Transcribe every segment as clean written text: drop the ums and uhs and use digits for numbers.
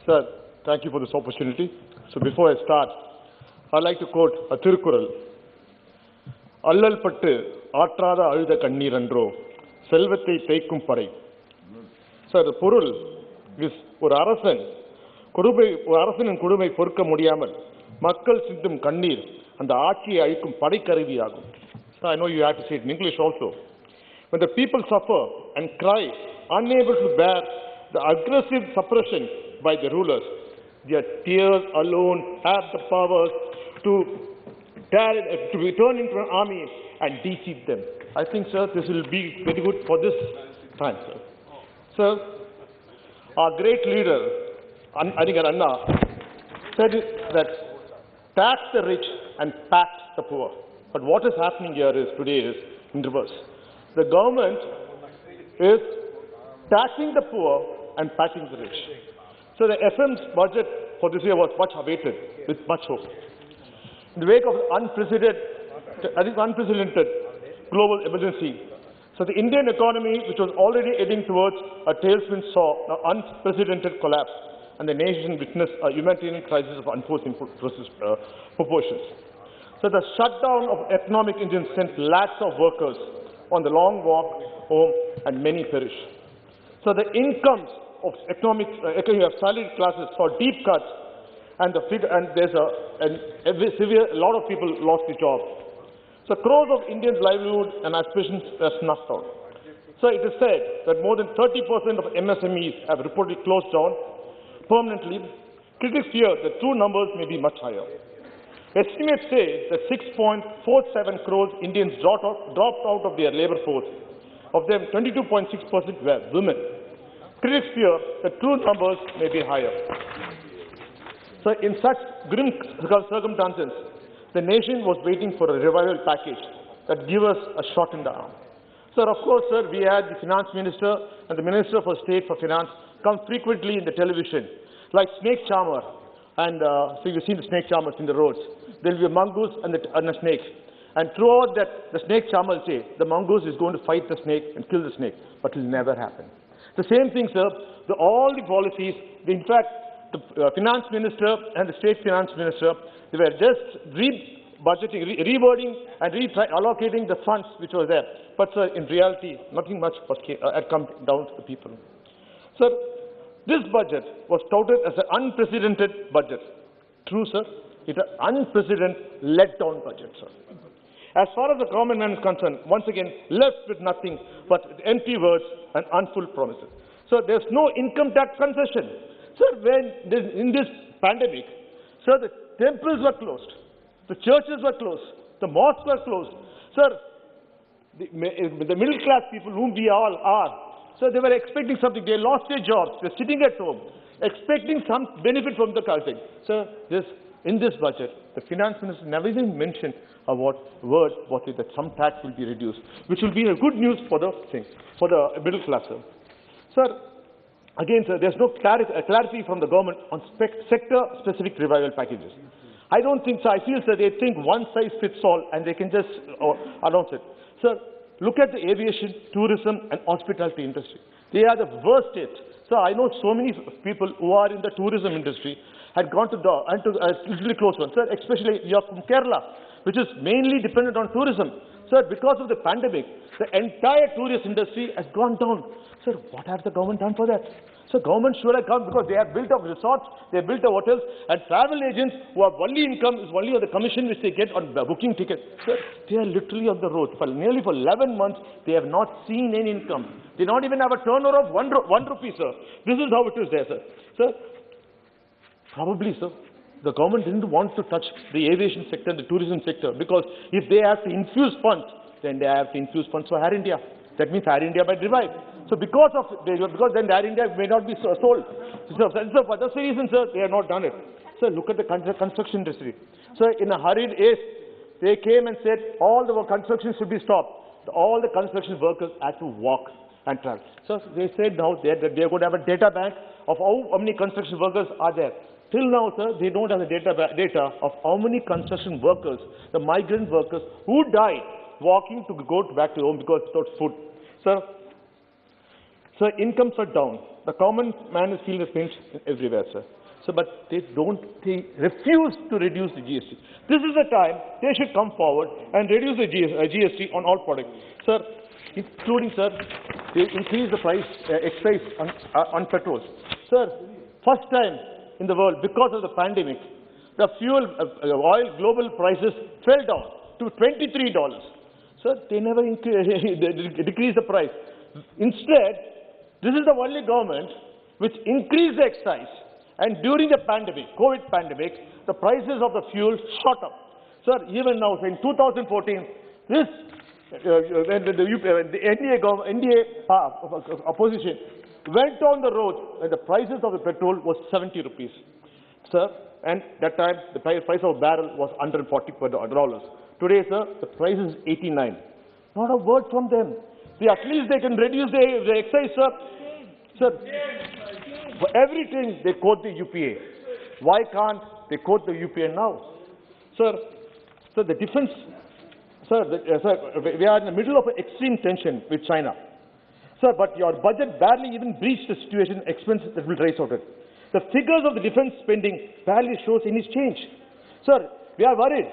Sir, thank you for this opportunity. So before I start, I'd like to quote a Thirukural. Allal pattu aatrada aludha kannir andro selvathai theikum parai. Sir, the பொருள் is ஒரு அரசனின் கொடுமை பொறுக்க முடியாமல் மக்கள் சிந்தும் கண்ணீர் அந்த ஆட்சியை அழிக்கும் படைக்கருவியாகும். So I know you have to say it in English also. When the people suffer and cry, unable to bear the aggressive suppression by the rulers, their tears alone have the power to turn into an army and defeat them. I think, sir, this will be very good for this time, sir. Sir, our great leader, Anna, said that tax the rich and tax the poor. But what is happening here is today is in reverse. The government is taxing the poor and taxing the rich. So the FM's budget for this year was much awaited with much hope. In the wake of unprecedented global emergency, so the Indian economy, which was already heading towards a tailspin, saw an unprecedented collapse, and the nation witnessed a humanitarian crisis of unforeseen proportions. So the shutdown of economic engines sent lakhs of workers on the long walk home, and many perished. So the incomes of you have salaried classes saw deep cuts, and there's a lot of people lost their jobs. So crores of Indians' livelihood and aspirations are snuffed out. So it is said that more than 30% of MSMEs have reportedly closed down permanently. Critics fear that true numbers may be much higher. Estimates say that 6.47 crores Indians dropped out of their labor force. Of them, 22.6% were women. Critics fear that true numbers may be higher. So in such grim circumstances, the nation was waiting for a revival package that give us a shot in the arm. Sir, of course, sir, we had the finance minister and the minister for state for finance come frequently in the television, like snake charmer. And so you've seen the snake charmers in the roads. There will be a mongoose and a snake. And throughout that, the snake charmer will say, the mongoose is going to fight the snake and kill the snake, but it will never happen. The same thing, sir, all the policies, in fact, the finance minister and the state finance minister, they were just rewording and allocating the funds which were there. But, sir, in reality, nothing much had come down to the people. Sir, this budget was touted as an unprecedented budget. True, sir. It's an unprecedented let-down budget, sir. As far as the common man is concerned, once again, left with nothing but empty words and unfulfilled promises. So there's no income tax concession. Sir, in this pandemic, sir, the temples were closed, the churches were closed, the mosques were closed. Sir, the middle class people whom we all are, so they were expecting something. They lost their jobs. They're sitting at home, expecting some benefit from the country. So in this budget, the finance minister never even mentioned a word that some tax will be reduced, which will be a good news for the middle class. Sir, again, sir, there's no clarity from the government on sector-specific revival packages. I don't think so. I feel, sir, they think one size fits all, and they can just announce it. Sir, look at the aviation, tourism, and hospitality industry. They are the worst hit. So I know so many people who are in the tourism industry had gone to literally close one. Sir, especially you are from Kerala, which is mainly dependent on tourism. Sir, because of the pandemic, the entire tourist industry has gone down. Sir, what has the government done for that? So government should have come because they have built up resorts, they have built up hotels, and travel agents who have only income is only on the commission which they get on booking tickets. Sir, they are literally on the road. For nearly 11 months, they have not seen any income. They don't even have a turnover of 1 rupee, sir. This is how it is there, sir. Sir, probably, sir, the government didn't want to touch the aviation sector, the tourism sector, because if they have to infuse funds, then they have to infuse funds for Air India. That means Air India might revive. So because then Air India may not be sold. So for that's the reason, sir, they have not done it. Sir, look at the construction industry. So in a hurried haste, they came and said all the construction should be stopped. All the construction workers had to walk and travel. So they said now that they are going to have a data bank of how many construction workers are there. Till now, sir, they don't have the data of how many construction workers, the migrant workers who died walking to go back to home because without food. Sir, incomes are down. The common man is feeling the pinch everywhere, sir. So, but they refuse to reduce the GST. This is the time they should come forward and reduce the GST on all products. Sir, including, sir, they increase the price, excise on petrol. Sir, first time in the world, because of the pandemic, the fuel, oil global prices fell down to $23. Sir, they never decreased the price. Instead, this is the only government which increased the excise, and during the pandemic, COVID pandemic, the prices of the fuel shot up. Sir, even now, in 2014, this when the NDA opposition went on the road, and the prices of the petrol was 70 rupees, sir, and that time the price of a barrel was $140. Today, sir, the price is 89. Not a word from them. At least they can reduce the excise, sir. Sir, for everything they quote the UPA. Why can't they quote the UPA now? Sir, the defense, sir, we are in the middle of an extreme tension with China. Sir, but your budget barely even breached the situation expense that will rise out of it. The figures of the defense spending barely shows any change. Sir, we are worried.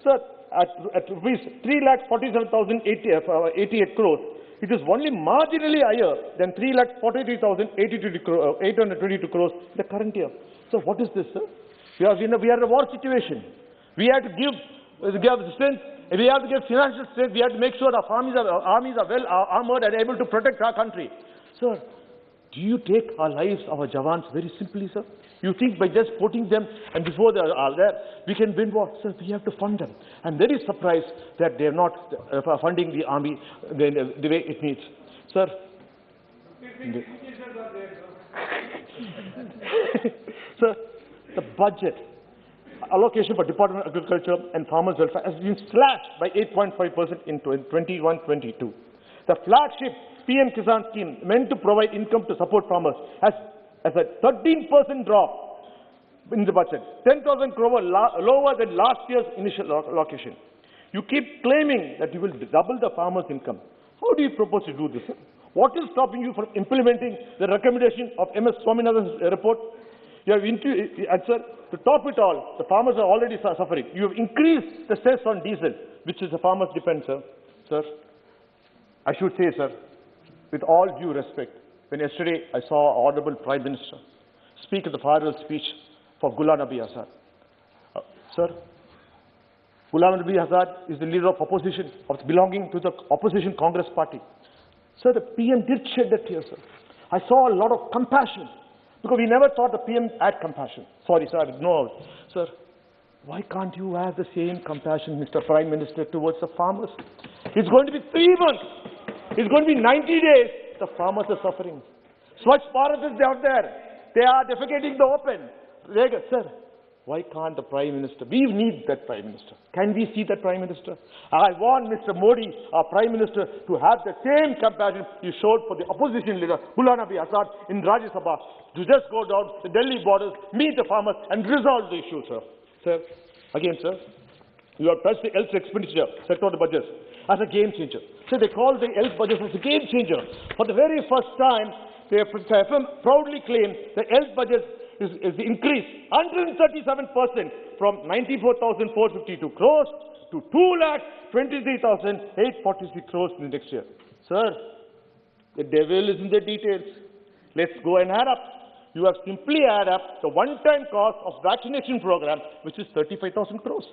Sir, at rupees 3,47,088 crores, it is only marginally higher than 3,43,822 crores in the current year. So what is this, sir? We are in a war situation. We have to give strength. We have to give financial strength. We have to make sure our armies are well armored and able to protect our country. Sir, do you take our lives, our Jawans, very simply, sir? You think by just putting them and before they are there, we can win war? Sir, we have to fund them. I'm very surprised that they are not funding the army the way it needs. Sir, sir, the budget allocation for Department of Agriculture and Farmers' Welfare has been slashed by 8.5% in 21-22. The flagship PM Kisan scheme meant to provide income to support farmers has a 13% drop in the budget, 10,000 crore lower than last year's initial allocation. You keep claiming that you will double the farmers' income. How do you propose to do this, sir? What is stopping you from implementing the recommendation of MS Swaminathan's report? You have sir, to top it all, the farmers are already suffering. You have increased the cess on diesel, which is the farmers' defense, sir. Sir, I should say, sir, with all due respect, when yesterday I saw our Honorable Prime Minister speak at the farewell speech for Ghulam Nabi Azad. Sir, Ghulam Nabi Azad is the leader of opposition, belonging to the opposition Congress party. Sir, the PM did shed a tear, sir. I saw a lot of compassion, because we never thought the PM had compassion. Sorry, sir, I ignored. Sir, why can't you have the same compassion, Mr. Prime Minister, towards the farmers? It's going to be 3 months. It's going to be 90 days. The farmers are suffering. Swachh Bharat is out there. They are defecating in the open. Sir, why can't the Prime Minister? We need that Prime Minister. Can we see that Prime Minister? I want Mr. Modi, our Prime Minister, to have the same compassion he showed for the opposition leader, Ghulam Nabi Azad, in Rajya Sabha, to just go down the Delhi borders, meet the farmers, and resolve the issue, sir. Sir, again, sir, you have touched the health expenditure sector of the budget as a game changer. So they call the health budget as a game changer. For the very first time, they have proudly claimed the health budget is increased 137% from 94,452 crores to 2,23,846 crores in the next year. Sir, the devil is in the details. Let's go and add up. You have simply add up the one-time cost of vaccination program, which is 35,000 crores.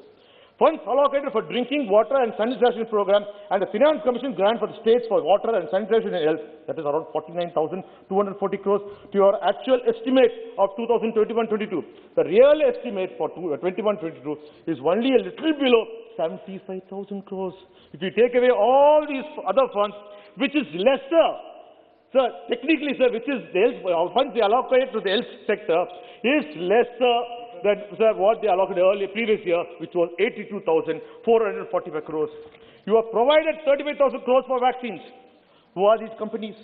Funds allocated for drinking water and sanitation program and the Finance Commission grant for the states for water and sanitation and health, that is around 49,240 crores to your actual estimate of 2021-22. The real estimate for 21-22 is only a little below 75,000 crores. If you take away all these other funds, which is lesser, sir, technically, sir, which is the health, funds they allocate to the health sector is lesser than, sir, what they allocated earlier, previous year, which was 82,445 crores. You have provided 35,000 crores for vaccines. Who are these companies?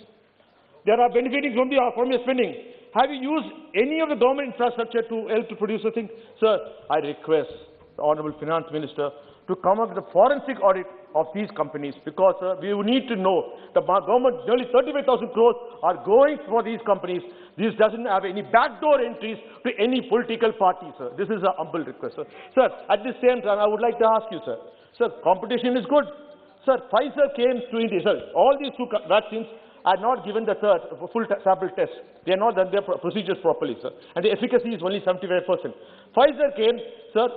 They are benefiting from your spending. Have you used any of the government infrastructure to help to produce a thing? Sir, I request the Honorable Finance Minister to come up with a forensic audit of these companies, because we need to know the government, nearly 35,000 crores are going for these companies. This doesn't have any backdoor entries to any political party, sir. This is a humble request, sir. Sir, at the same time, I would like to ask you, sir. Sir, competition is good. Sir, Pfizer came to India, sir. All these two vaccines are not given the full sample test. They are not done their procedures properly, sir. And the efficacy is only 75%. Pfizer came, sir.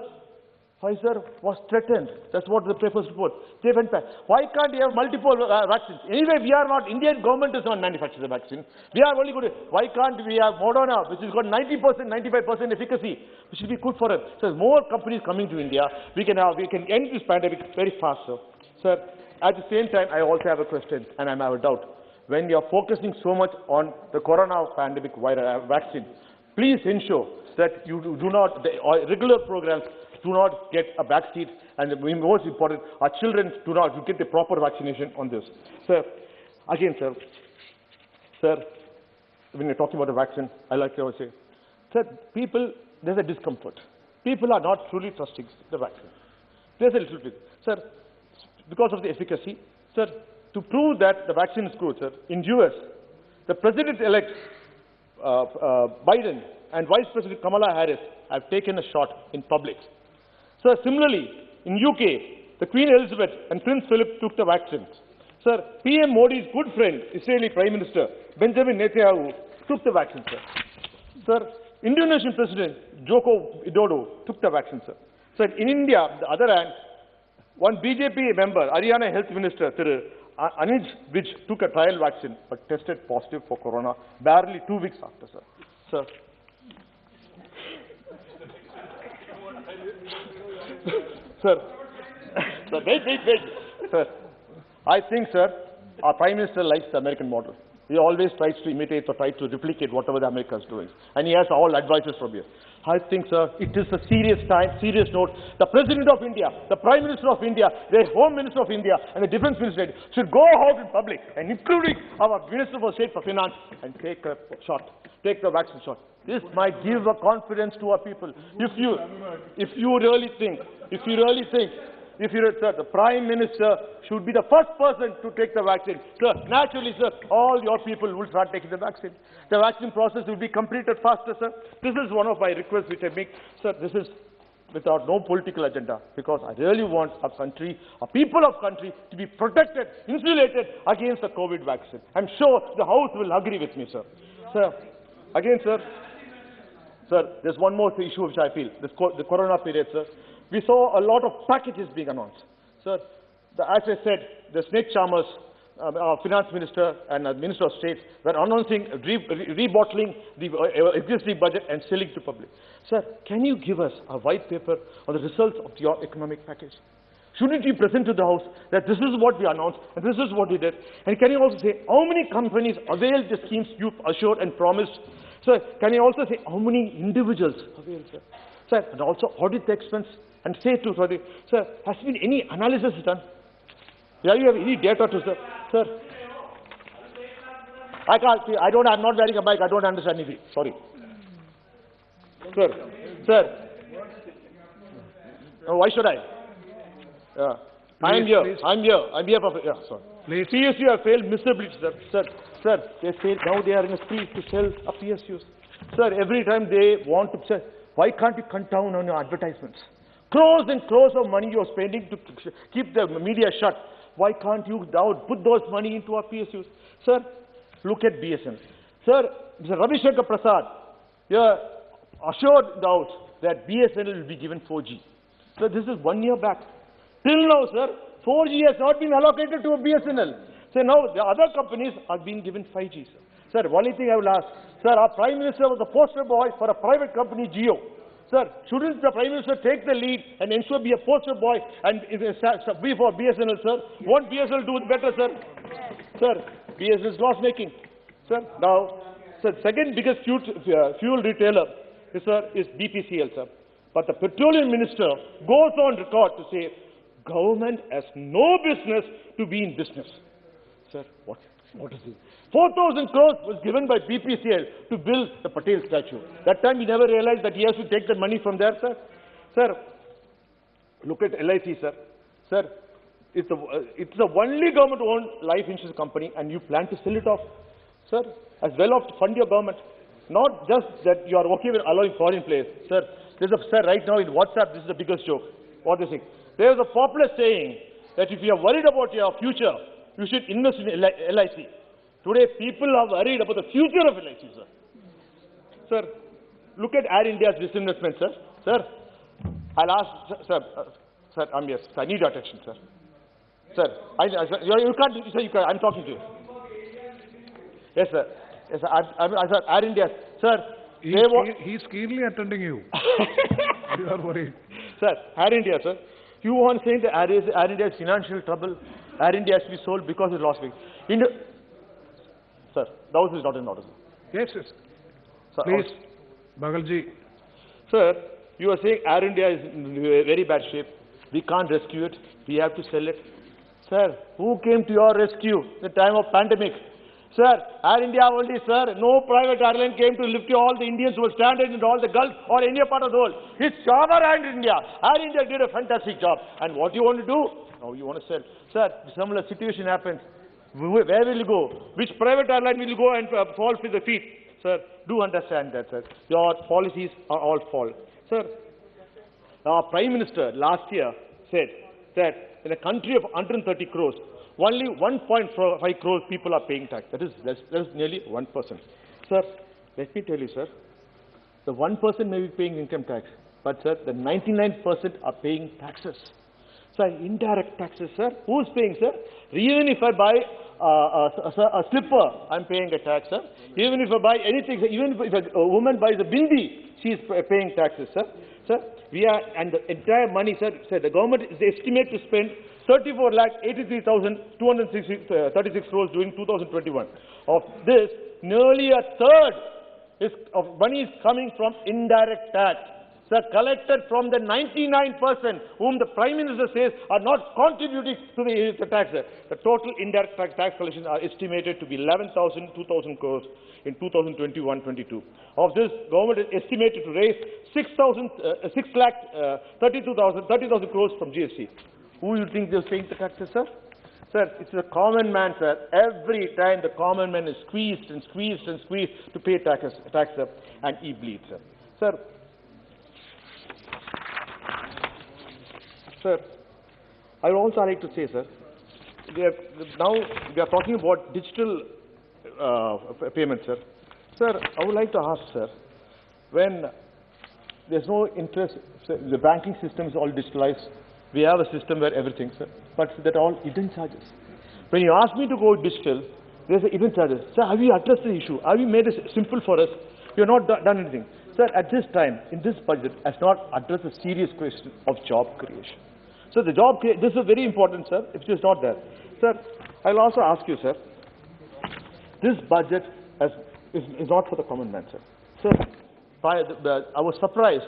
Pfizer was threatened. That's what the papers report. They went back. Why can't they have multiple vaccines? Anyway, we are not, Indian government does not manufacture the vaccine. We are only good. Why can't we have Moderna, which has got 90%, 95% efficacy, which will be good for us. So more companies coming to India, we can end this pandemic very fast, sir. Sir, at the same time, I also have a question, and I have a doubt. When you are focusing so much on the corona pandemic vaccine, please ensure that you do not, the regular programs do not get a backseat, and the most important, our children do not get the proper vaccination on this. Sir, again, sir, when you're talking about the vaccine, I like to say, sir, there's a discomfort. People are not truly trusting the vaccine. There's a little bit. Sir, because of the efficacy, sir, to prove that the vaccine is good, sir, in US, the President-elect Biden and Vice President Kamala Harris have taken a shot in public. Sir, similarly, in UK, the Queen Elizabeth and Prince Philip took the vaccine. Sir, PM Modi's good friend, Israeli Prime Minister Benjamin Netanyahu, took the vaccine, sir. Sir, Indonesian President Joko Widodo took the vaccine, sir. Sir, in India, on the other hand, one BJP member, Haryana Health Minister, Anij Vij, took a trial vaccine but tested positive for corona barely 2 weeks after, sir. Sir. Sir, wait. Sir, I think, sir, our Prime Minister likes the American model. He always tries to imitate or try to replicate whatever the America is doing. And he has all advisors from here. I think, sir, it is a serious note. The President of India, the Prime Minister of India, the Home Minister of India, and the Defense Minister should go out in public, and including our Minister for State for Finance, and take a shot, take the vaccine shot. This might give a confidence to our people. If you really think, sir, the Prime Minister should be the first person to take the vaccine. Sir, naturally, sir, all your people will start taking the vaccine. The vaccine process will be completed faster, sir. This is one of my requests which I make. Sir, this is without no political agenda, because I really want our country, our people of country, to be protected, insulated against the COVID vaccine. I'm sure the House will agree with me, sir. Sir, again, sir, there's one more issue which I feel, the corona period, sir. We saw a lot of packages being announced. Sir, as I said, the Snake Charmers, our Finance Minister and Minister of State were announcing rebottling the existing budget and selling to public. Sir, can you give us a white paper on the results of your economic package? Shouldn't you present to the House that this is what we announced and this is what we did? And can you also say how many companies availed the schemes you assured and promised? Sir, can you also say how many individuals availed, sir? Sir, and also audit the expense and say to, sir, has been any analysis done? Yeah, you have any data to, sir? Sir, I can't see, I'm not wearing a mic, I don't understand anything, sorry. Sir, oh, why should I? Yeah. I'm here for, yeah, sorry. Please. PSU have failed miserably, sir. Sir, they failed, now they are in a spree to sell a PSUs. Sir, every time they want to, sir, why can't you cut down on your advertisements? Crores and crores of money you're spending to keep the media shut. Why can't you now put those money into our PSUs? Sir, look at BSN. Sir, Mr. Ravi Shankar Prasad, assured the House that BSNL will be given 4G. So this is 1 year back. Till now, sir, 4G has not been allocated to a BSNL. So now the other companies are being given 5G, sir. Sir, only thing I will ask, sir, our Prime Minister was the poster boy for a private company, Jio. Sir, shouldn't the Prime Minister take the lead and ensure be a poster boy and be for BSNL, sir? Won't BSNL do it better, sir? Sir, BSNL is loss making. Sir, now, sir, second biggest fuel retailer is BPCL, sir. But the Petroleum Minister goes on record to say, government has no business to be in business. Sir, what is it? 4,000 crores was given by BPCL to build the Patel statue. That time he never realized that he has to take the money from there, sir. Sir, Look at LIC, sir. Sir, it's the only government-owned life insurance company, and you plan to sell it off, sir, as well off to fund your government. Not just that you are okay with allowing foreign players. Sir, sir, right now in WhatsApp, this is the biggest joke. What do you think? There is a popular saying that if you are worried about your future, you should invest in LIC. Today, people are worried about the future of LIC, sir. Sir, look at Air India's disinvestment, sir. Sir, I'll ask, sir, I'm yes, I need your attention, sir. Sir, you can't, sir, you can't, I'm talking to you. Yes, sir. Yes, sir, Air India, sir. He's keenly attending you. You are worried. Sir, Air India, sir. You want saying that Air India is financial trouble. Air India has to be sold because it lost weight. Sir, the house is not in order, sir. Yes, yes. Sir, please, Bagalji. Sir, you are saying Air India is in very bad shape. We can't rescue it. We have to sell it. Sir, who came to your rescue at the time of pandemic? Sir, Air India only, sir. No private airline came to lift all the Indians who were stranded in all the Gulf or any part of the world. It's Sabha and India. Air India did a fantastic job. And what do you want to do? Now you want to sell. Sir, similar situation happens. Where will you go? Which private airline will you go and fall with the feet? Sir, do understand that, sir. Your policies are all false. Sir, our Prime Minister last year said that in a country of 130 crores, only 1.5 crores people are paying tax. That is nearly 1%. Sir, let me tell you, sir, the 1% may be paying income tax, but, sir, the 99% are paying taxes. Sir, indirect taxes, sir. Who's paying, sir? Even if I buy a slipper, I'm paying a tax, sir. Even if I buy anything, even if a woman buys a bindi, she is paying taxes, sir. Sir, and the entire money, sir, the government is estimated to spend 34,83,236 crores during 2021. Of this, nearly a third of money is coming from indirect tax. Sir, collected from the 99% whom the Prime Minister says are not contributing to the tax. The total indirect tax collections are estimated to be 2,000 crores in 2021-22. Of this, government is estimated to raise 30,000 crores from GST. Who do you think they're paying the taxes, sir? Sir, it's the common man, sir. Every time the common man is squeezed and squeezed and squeezed to pay taxes, sir, and he bleeds, sir. Sir, I would also like to say, sir, now we are talking about digital payments, sir. Sir, I would like to ask, sir, when there's no interest, sir, the banking system is all digitalized. We have a system where everything, sir, but that all hidden charges. When you ask me to go digital, there's a hidden charges. Sir, have you addressed the issue? Have you made it simple for us? You have not done anything. Sir, at this time, in this budget, has not addressed the serious question of job creation. So the job creation, this is very important, sir, if it is not there. Sir, I'll also ask you, sir, this budget is not for the common man, sir. Sir, I was surprised,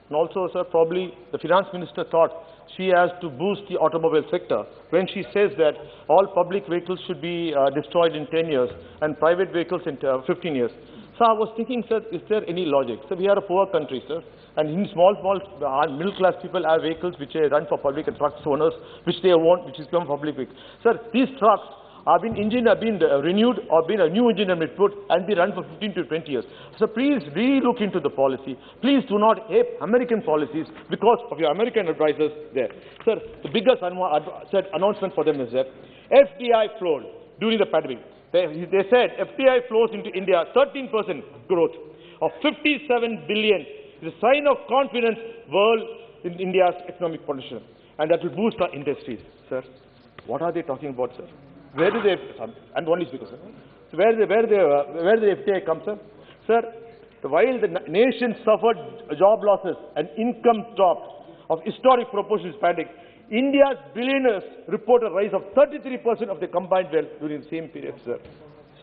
and also, sir, probably the finance minister thought she has to boost the automobile sector when she says that all public vehicles should be destroyed in 10 years and private vehicles in 15 years. So I was thinking, sir, is there any logic? So we are a poor country, sir, and in small middle-class people have vehicles which they run for public and trucks owners, which they want, which is become public vehicles. Sir, these trucks have been renewed or been a new engine has been put and be run for 15 to 20 years. So please re-look into the policy. Please do not ape American policies because of your American advisors there. Sir, the biggest announcement for them is that FDI flowed during the pandemic. They said FDI flows into India 13% growth of 57 billion. It's a sign of confidence world in India's economic potential, and that will boost our industries. Sir, what are they talking about, sir? Where do they? And only speaker, sir. So where the FDI come, sir? Sir, while the nation suffered job losses and income dropped of historic proportions pandemic, India's billionaires report a rise of 33% of their combined wealth during the same period, sir.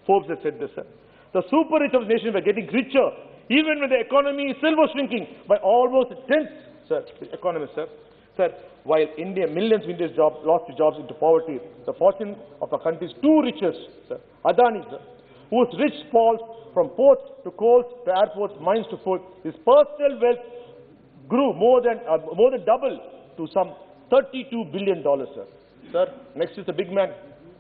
Forbes has said this, sir. The super rich of the nation were getting richer, even when the economy itself was shrinking by almost a tenth, sir, economists, sir. Sir, while millions of Indians lost their jobs into poverty, the fortune of our country's two richest, sir, Adani, sir, whose rich falls from ports to coals to airports, mines to food, his personal wealth grew more than double to some $32 billion, sir. Sir, next is the big man,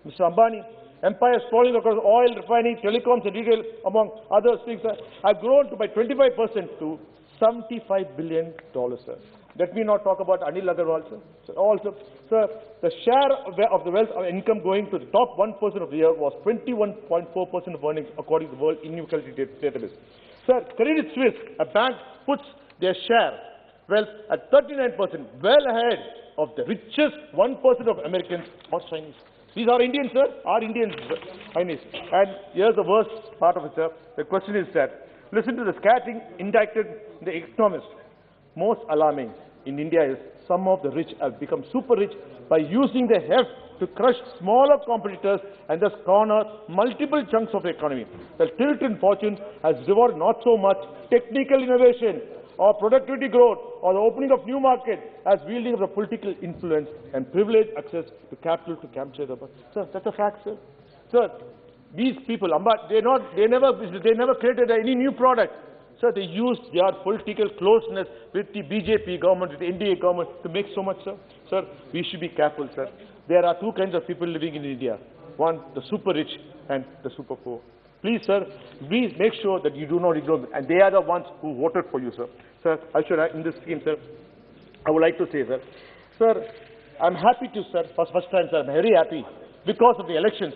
Mr. Ambani. Empire sprawling across oil, refining, telecoms and retail, among other things, sir, have grown by 25% to $75 billion, sir. Let me not talk about Anil Agarwal, sir. So also, sir, the share of the wealth of income going to the top 1% of the year was 21.4% of earnings, according to the World Inequality Database. Sir, Credit Suisse, a bank, puts their share wealth at 39%, well ahead of the richest 1% of Americans or Chinese. These are Indians, sir, are Indians, Chinese. And here's the worst part of it, sir. The question is that, listen to the scattering indicted the economist. Most alarming in India is some of the rich have become super rich by using their heft to crush smaller competitors and thus corner multiple chunks of the economy. The tilt in fortune has rewarded not so much technical innovation or productivity growth or the opening of new markets as wielding of the political influence and privileged access to capital to capture the... Sir, that's a fact, sir. Sir, these people, they never created any new product. Sir, they used their political closeness with the BJP government, with the NDA government to make so much, sir. Sir, we should be careful, sir. There are two kinds of people living in India. One, the super rich and the super poor. Please, sir, please make sure that you do not ignore them. And they are the ones who voted for you, sir. Sir, in this scheme, sir, I would like to say, sir, sir, I'm happy to, sir, first time, sir, I'm very happy because of the elections.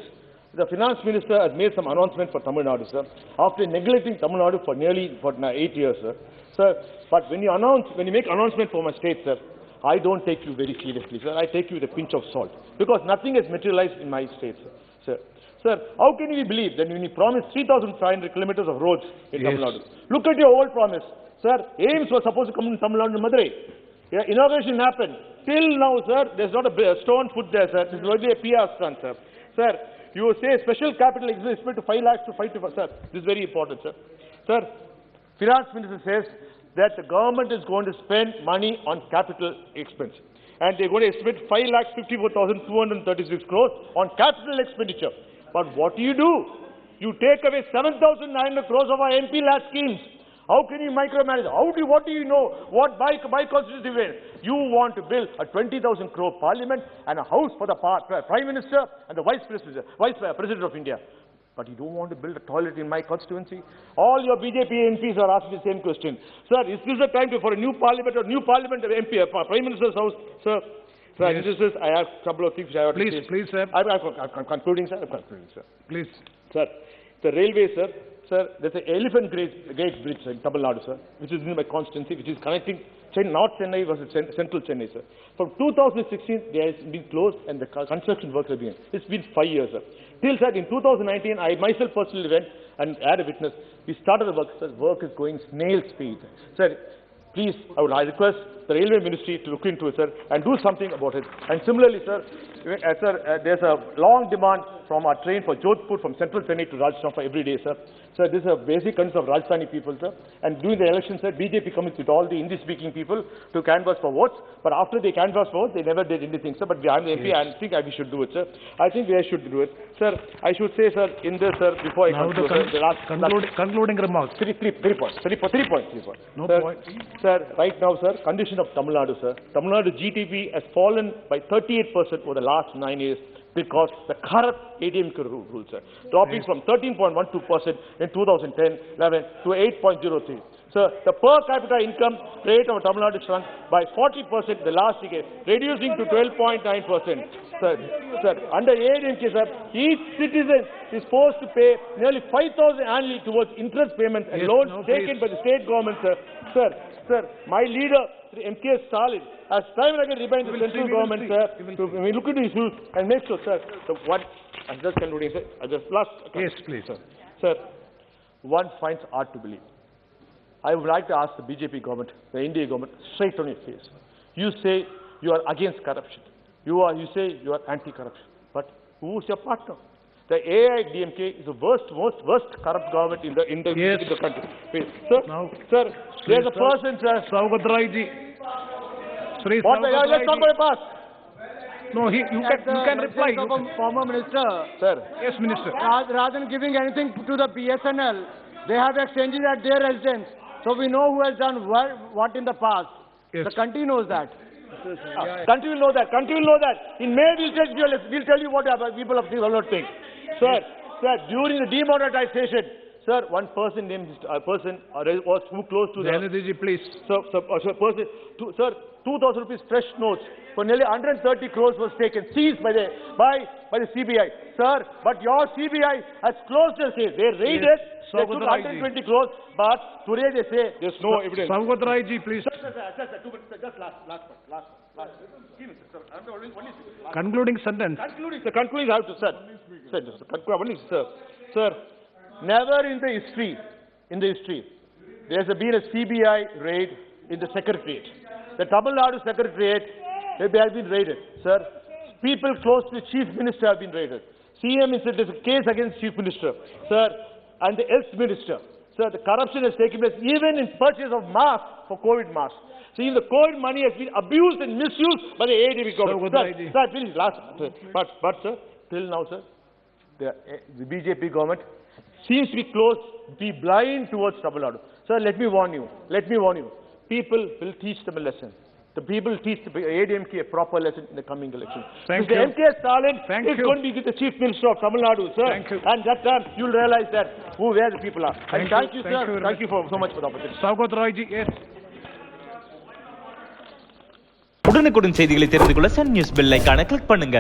The finance minister has made some announcement for Tamil Nadu, sir, after neglecting Tamil Nadu for nearly 8 years, sir. Sir, but when you make announcement for my state, sir, I don't take you very seriously, sir. I take you with a pinch of salt because nothing has materialized in my state, sir. Sir, how can we believe that when you promised 3,500 kilometers of roads in Tamil Nadu? Look at your old promise. Sir, AIMS was supposed to come in Tamil Nadu and Madurai. Yeah, inauguration happened. Till now, sir, there's not a stone put there, sir. This is only a PR stunt, sir. Sir, you say special capital investment to 5 lakhs to 5 to... Sir, this is very important, sir. Sir, Finance Minister says that the government is going to spend money on capital expense. And they're going to spend 5,54,236 crores on capital expenditure. But what do? You take away 7,900 crores of our MP last schemes. How can you micromanage? What do you know? What by constituency way? You want to build a 20,000 crore parliament and a house for the Prime Minister and the Vice President of India. But you don't want to build a toilet in my constituency? All your BJP MPs are asking the same question. Sir, is this the time for a new parliament or new parliament MP, Prime Minister's house? Sir, yes. I have a couple of things I have to say. Please, sir. I'm concluding, sir. Please. Sir, the railway, sir. Sir, there's an elephant gate bridge in Tamil Nadu, sir, which is in my constituency, which is connecting North Chennai versus Central Chennai, sir. From 2016, they has been closed and the construction work has begun. It's been 5 years, sir. Till, sir, in 2019, I myself personally went and had a witness. We started the work, sir. Work is going snail speed. Sir, please, I request the Railway Ministry to look into it, sir, and do something about it. And similarly, sir, there's a long demand from our train for Jodhpur from Central Chennai to Rajasthan for every day, sir. Sir, this is a basic concern of Rajasthani people, sir. And during the election, sir, BJP comes with all the Hindi-speaking people to canvass for votes. But after they canvass for votes, they never did anything, sir. But I'm the MP, yes. I think we should do it, sir. I think we should do it. Sir, I should say, sir, in this, sir, before I conclude, sir, concluding remarks. Three points. No point. Sir, right now, sir, condition of Tamil Nadu, sir. Tamil Nadu GDP has fallen by 38% over the last 9 years. Because the corrupt ADMK rule, sir, dropping from 13.12% in 2010-11 to 8.03. Sir, the per capita income rate of Tamil Nadu shrunk by 40% the last decade, reducing to 12.9%. Sir, under ADMK, sir, each citizen is forced to pay nearly 5,000 annually towards interest payments and loans taken by the state government, sir. Sir, my leader, M.K. Stalin, has time and again reminded the central government, sir, to look into issues and make sure, sir, I'm just concluding, sir, yes, please, sir. Sir, one finds hard to believe. I would like to ask the BJP government, the India government, straight on your face. You say you are against corruption. You say you are anti-corruption. But who is your partner? The AIDMK is the worst corrupt government in the country. Sir, there's a person, sir. Let's talk about the past. No, you can reply. Former minister. Sir. Yes, minister. Rather than giving anything to the BSNL, they have exchanges at their residence. So we know who has done what in the past. Yes. The country knows that. Country will know that. Country will know that. In May, we'll tell you what people of the will not think. Sir, during the demonetization, sir, one person named was who close to the. Dayanidhi, please. Sir, 2,000 rupees fresh notes for nearly 130 crores was taken, seized by the CBI. Sir, but your CBI has closed the case. They raided, they took 120 crores, but today they say there's no evidence. Savgotraiji, please. Sir, just last. Concluding sentence. Concluding, I have to, sir. Sir, never in the history, there has been a CBI raid in the secretariat. The Tamil Nadu secretariat, they have been raided, sir. People close to the chief minister have been raided. CM is there's a case against chief minister, sir, and the health minister. Sir, the corruption has taken place even in purchase of masks for COVID masks. See, the COVID money has been abused and misused by the ADB government. Sir, please, last. But sir, till now, sir, the BJP government seems to be blind towards Tamil Nadu. Sir, let me warn you. People will teach them a lesson. The people will teach the ADMK a proper lesson in the coming election. Thank you. The MK Stalin is going to be the chief minister of Tamil Nadu, sir. Thank you. And that time you'll realize that where the people are. Thank you, you, sir. Thank you so much for the opportunity. Savgotraiji, yes. உடனுக்குடன் செய்திகளை தெரிந்து கொள்ள Sun news bell ஐகானை click பண்ணுங்க.